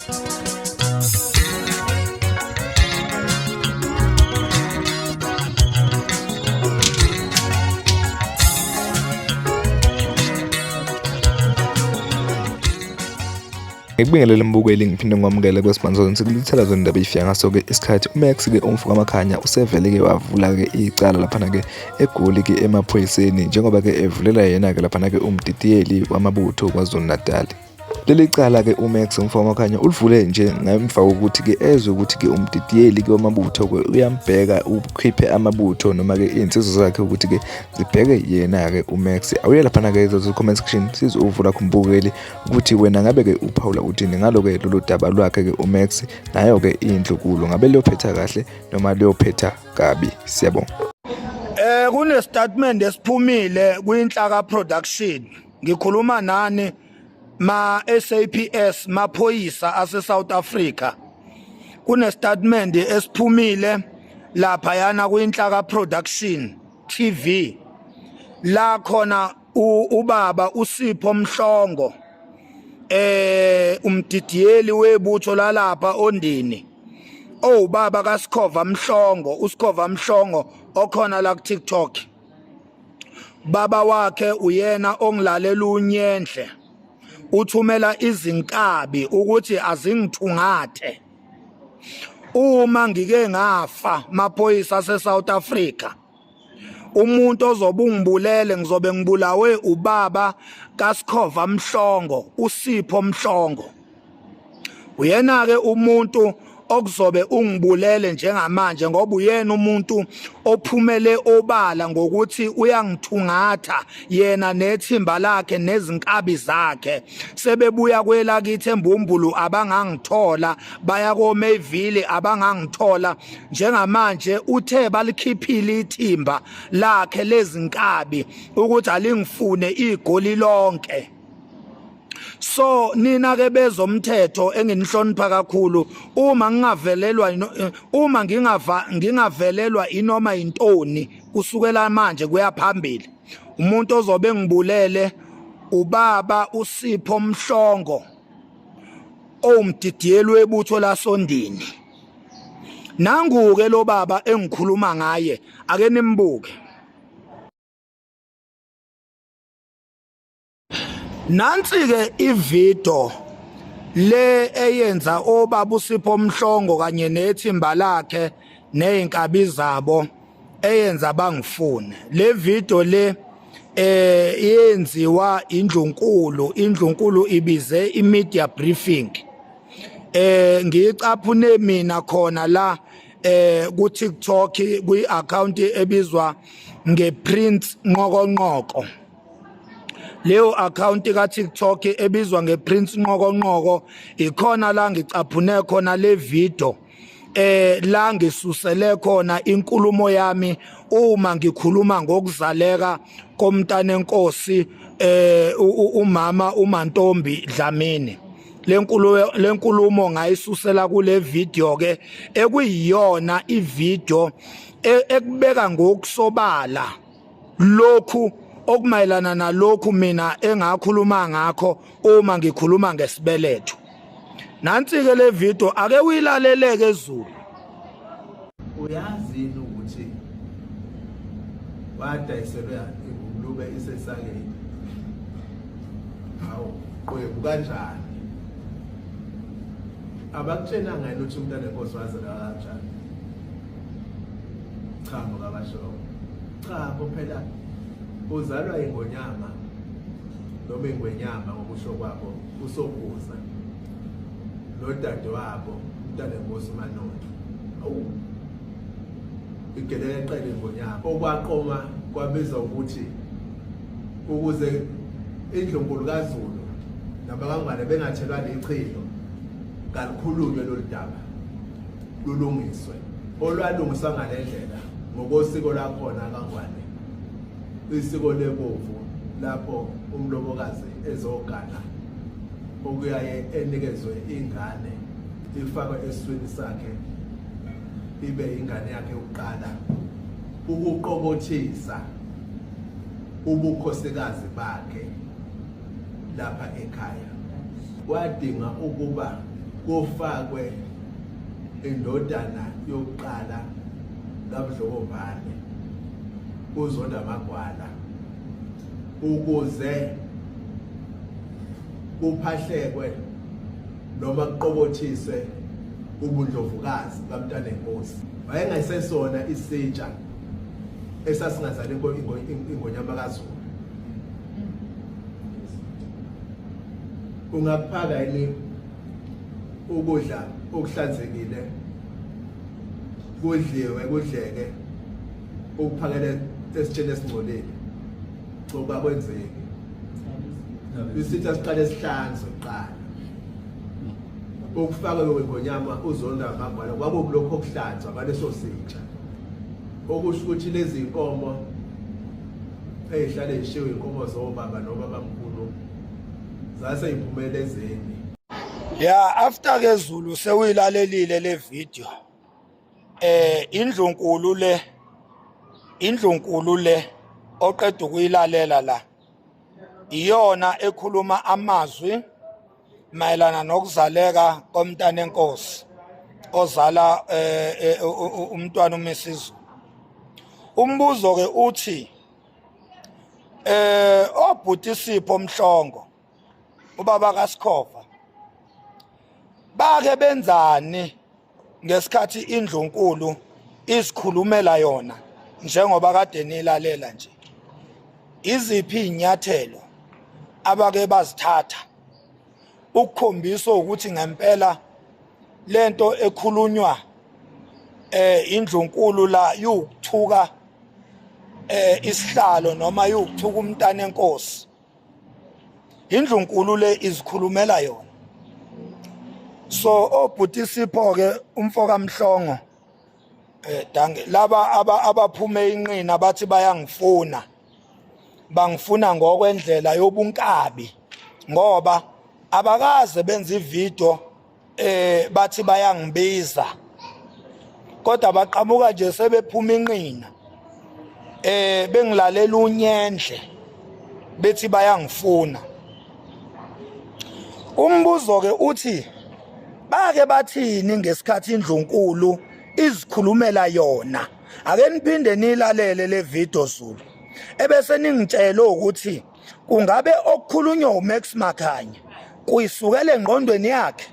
Ngikubingelele mbukeli ngiphinde ngwamukele kwesibanzoni sikulithela zona indaba ifika ngaso ke isikhathi uMax ke umfuka amakhanya usevele ke wavula ke icala laphana ke eGoli ke emaphoyiseni njengoba ke evulela yena ke laphana ke umdidiyeli wamabutho kwaZulu Natal. Leli cala ke uMax umfuka amakhanya ulivule nje ngemva kokuthi ke ezwe ukuthi ke umdidiyeli ke wamabutho ke uyambheka ukhiphe amabutho noma ke insizwe zakhe ukuthi ke zibheke yena ke uMax. Awuye laphana ke ezo comment section sizovula kumbukeli ukuthi wena ngabe ke uPaula uthini ngalo ke lolu daba lwakhe ke uMax nayo ke indlukulo ngabe liyophetha kahle noma liyophetha kabi. Siyabonga. Kune statement esiphumile kwinhlaka production. Ngikhuluma nani ma SAPS maphoyisa ase South Africa. Kune statement esiphumile lapha yana kwinhlaka production TV la khona ubaba uSipho Mhlongo umdidiyeli webutho lalapha ondini ubaba kaSikhova Mhlongo uSikhova Mhlongo okhona la ku TikTok. Baba wakhe uyena ongilalela unyenhle uthumela izinkabi ukuthi azingithungathe uma ngike ngafa maphoyisa ase South Africa. Umuntu ozobe ungibulele ngizobe ngibulawe ubaba kaSikhova Mhlongo uSipho Mhlongo. Uyena ke umuntu okuzobe ungibulele njengamanje ngoba uyena umuntu ophumele obala ngokuthi uyangithungatha yena nethimba lakhe nezinkabi zakhe sebebuya kwelakithi eMbumbulu abangangithola baya koMayville abangangithola njengamanje uthe balikhiphile ithimba lakhe lezinkabi ukuthi alingifune iGoli lonke. So nina ke bezomthetho enginihlonipha kakhulu uma ngingavelelwa inoma intoni kusukela manje kuya phambili umuntu ozobe ngibulele ubaba uSipho Mhlongo omdidiyeli webutho laSondini. Nangu ke lo baba engikhuluma ngaye ake nimbuke. Nansi ke ivideo le eyenza obaba uSipho Mhlongo kanye nethimba lakhe nezinkabi zabo eyenza bangifune. Le video le yenziwa indlunkulu ibize imedia briefing. Ngicaphune mina khona la ku TikTok kwi account ebizwa ngePrince Nqokonqoko. Leyo account ka TikTok ebizwa ngePrince Nqokonqoko ikhona la ngicaphune khona le video la ngisusele khona inkulumo yami uma ngikhuluma ngokuzaleka komntana enkosi umama uMantombi Dlamini. Le nkulumo ngayisusela kule video ke ekuyiyona ivideo ekubeka ngokusobala lokhu okumayelana nalokhu mina engakhuluma ngakho uma ngikhuluma ngesibeletho. Nansi ke le video ake uyilaleleke ezulu. Uyazini ukuthi wadayiselwa ingulube isesakeni? Hawu, qwebu kanjani? Abakutshena ngani ukuthi umntana enkosi wazela kanjani? Cha ngokabasho. Cha phela uzalwa ingonyama noma ingwenyama ngokusho kwabo uSokuza nodade wabo umntana enkosi uManotho. Awu igelele eqele ingonyama okwaqoma kwabizwa ukuthi ukuze indlunkulu kaZulu nabangane bengathelwa lechilo kalikhulunywe lolu daba lulungiswe olwalungiswa ngalendlela ngokosiko lakhona kaNgwane. Isiko lebovu lapho umlobokazi ezogana okuyaye enikezwe ingane ifakwe esweni sakhe ibe ingane yakhe yokuqala ukuqokothisa ubukhosikazi bakhe lapha ekhaya. Wadinga ukuba kufakwe indodana yokuqala kaMdlokovane uZonda Magwala ukuze kuphahlekwe noma kuqobothise ubundlovukazi kaMntanenkosi. Wayengasesona isitsha esasingazale ingonyama kaZulu. Ungakuphaka yini ukudla okuhlanzekile kudleke ukuphakele esitsheni esingcolile ngoba kwenzeki isitha siqale sihlanzwe kuqala ukufakwe ngonyama uZonda Magwala kwakulokho okuhlanzwa ngaleso sitsha okusho ukuthi lezi inkomo ezihlale zishiwe inkomo zobaba nobabamkhulu zase iphumelezeni. Yeah, after ke Zulu sewilalelile le video indlunkulu le oqeda ukuyilalela la iyona ekhuluma amazwi mayelana nokuzaleka koMntanenkosi ozala umntwana uMisizulu. Umbuzo ke uthi obhuti Sipho Mhlongo ubaba kaSkhova bake benzani ngesikhathi indlunkulu isikhulumela yona njengoba kade nilalela nje? Iziphi inyathelo abake bazithatha ukukhombisa ukuthi ngempela lento ekhulunywa indlunkulu la yukuthuka isihlalo noma yukuthuka uMntanenkosi? Indlunkulu le izikhulumela yona. So obhuti Sipho ke umfoka Mhlongo dange laba abaphume inqina bathi bayangifuna, bangifuna ngokwendlela yobunkabi ngoba abakaze benza ivideo bathi bayangibiza kodwa baqhamuka nje sebephuma inqina bengilalela unyendle bethi bayangifuna. Umbuzo ke uthi bake bathini ngesikhathi indlunkulu izikhulumela yona? Ake niphinde nilalele le video Zulu ebese ningitshela ukuthi kungabe okukhulunywa uMax Makhanya kuyisukela engqondweni yakhe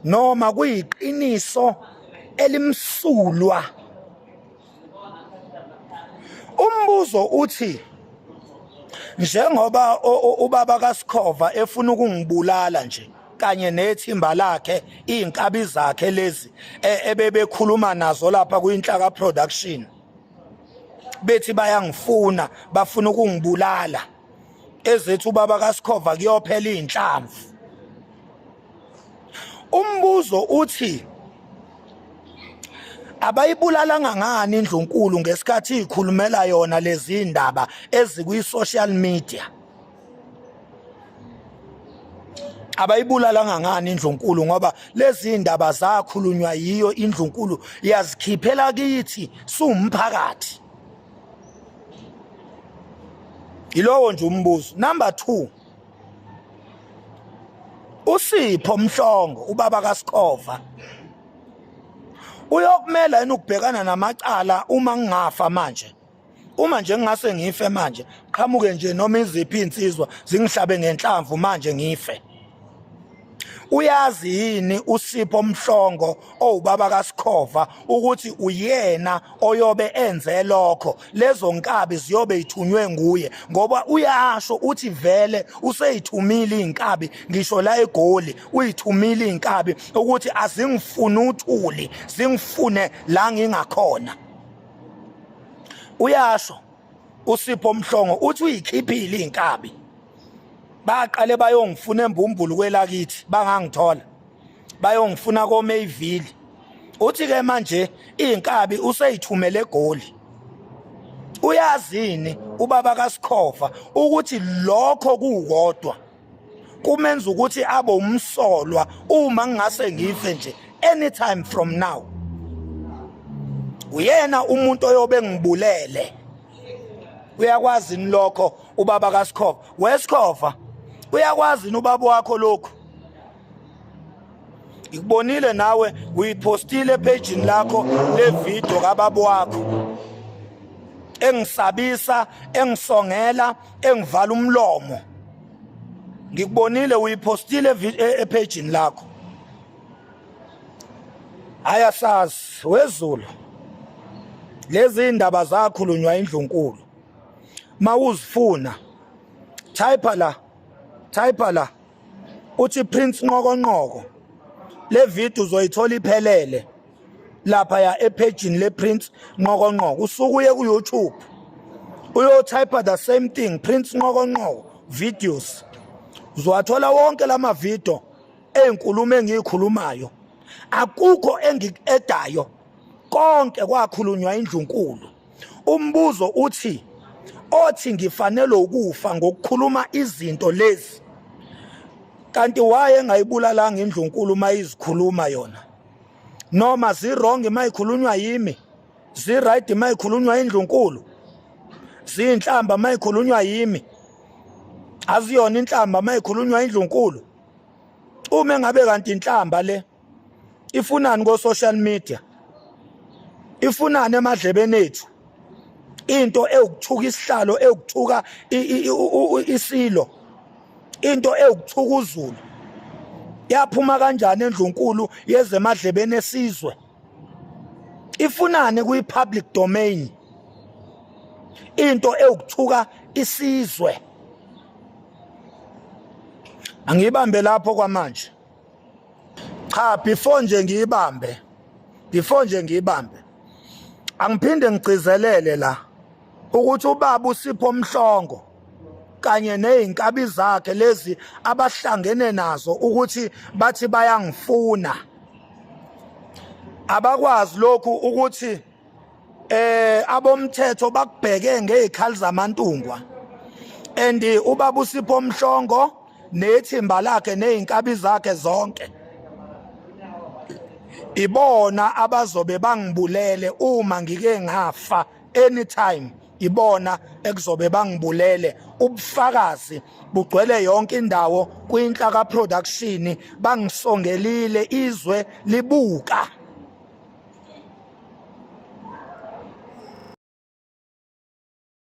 noma kuyiqiniso elimsulwa. Umbuzo uthi njengoba ubaba kaSkhova efuna ukungibulala nje kanye nethimba lakhe inkabi zakhe lezi ebebekhuluma nazo lapha kuInhlaka Production bethi bayangifuna bafuna ukungibulala ezethu ubaba kaSkhova kuyophela inhlamvu. Umbuzo uthi abayibulalanga ngani indlunkulu ngesikhathi ikhulumela yona lezi indaba ezikwi-social media? Abayibulalanga ngani indlunkulu ngoba lezi indaba zakhulunywa yiyo indlunkulu yazikhiphela kithi siwumphakathi. Ilowo nje umbuzo. Number 2, uSipho Mhlongo ubaba kaSkhova uyokumela yini ukubhekana namacala uma ngingafa manje? Uma nje ngingase ngife manje, qhamuke nje noma iziphi insizwa zingihlabe ngenhlamvu manje ngife. Uyazi yini uSipho Mhlongo owubaba kaSkhova ukuthi uyena oyobe enze lokho? Lezo nkabi ziyobe ithunywe nguye ngoba uyasho uthi vele useyithumile inkabi ngisho la eGoli, uyithumile inkabi ukuthi azingifuni uthuli, zingifune la ngingakhona. Uyasho uSipho Mhlongo uthi uyikhiphile inkabi. Baqale bayongifuna embumbulu kwelakithi bangangithola, bayongifuna koMayville. Uthi ke manje inkabi useyithumele eGoli. Uyazini ubaba kaSkhova ukuthi lokho kukodwa kumenza ukuthi abe umsolwa uma ngingase ngife nje anytime from now. Uyena umuntu oyobe ngibulele. Uyakwazi lokho ubaba kaSkhova? WeSkhova uyakwazi ubaba wakho lokho? Ngikubonile nawe uyipostile epagini lakho le video kababa wakho. Engisabisa, engisongela, engivala umlomo. Ngikubonile uyipostile epagini lakho. Ayasazi wezulu. Lezi indaba zakhulunywa indlunkulu. Mawuzifuna type la uthi Prince Nqokonqoko. Le video uzoyithola iphelele lapha ya epagini le Prince Nqokonqoko. Usuku uye ku YouTube uyo type the same thing Prince Nqokonqoko videos. Uzowathola wonke lama video ezinkulumo engikhulumayo. Akukho engikedayo. Konke kwakhulunywa indlunkulu. Umbuzo uthi othi ngifanele ukufa ngokukhuluma izinto lezi. Kanti waye engayibulalanga indlunkulu mayizikhuluma yona. Noma zirong mayikhulunywa yimi. Ziright mayikhulunywa indlunkulu. Zinhlamba mayikhulunywa yimi. Aziyona inhlamba mayikhulunywa indlunkulu. Uma ngabe kanti inhlamba le ifunani go social media. Ifunani emadlebeni ethu. Into ekuthuka isihlalo ekuthuka isilo. Into ekuthuka uZulu. Yaphuma kanjani endlunkulu yezemadlebeni esizwe. Ifunani kuyi public domain. Into ekuthuka isizwe. Angibambe lapho kwamanje. Cha before nje ngiyibambe. Angiphinde ngicizelele la ukuthi ubaba uSipho Mhlongo kanye nezinkabi zakhe lezi abahlangene nazo ukuthi bathi bayangifuna. Abakwazi lokhu ukuthi abomthetho bakubheke ngezikhali zamantungwa. And ubaba uSipho Mhlongo nethimba lakhe nezinkabi zakhe zonke ibona abazobe bangibulele uma ngike ngafa anytime. Ibona ekuzobe bangibulele. Ubufakazi bugcwele yonke indawo kwinhlaka production bangisongelile izwe libuka.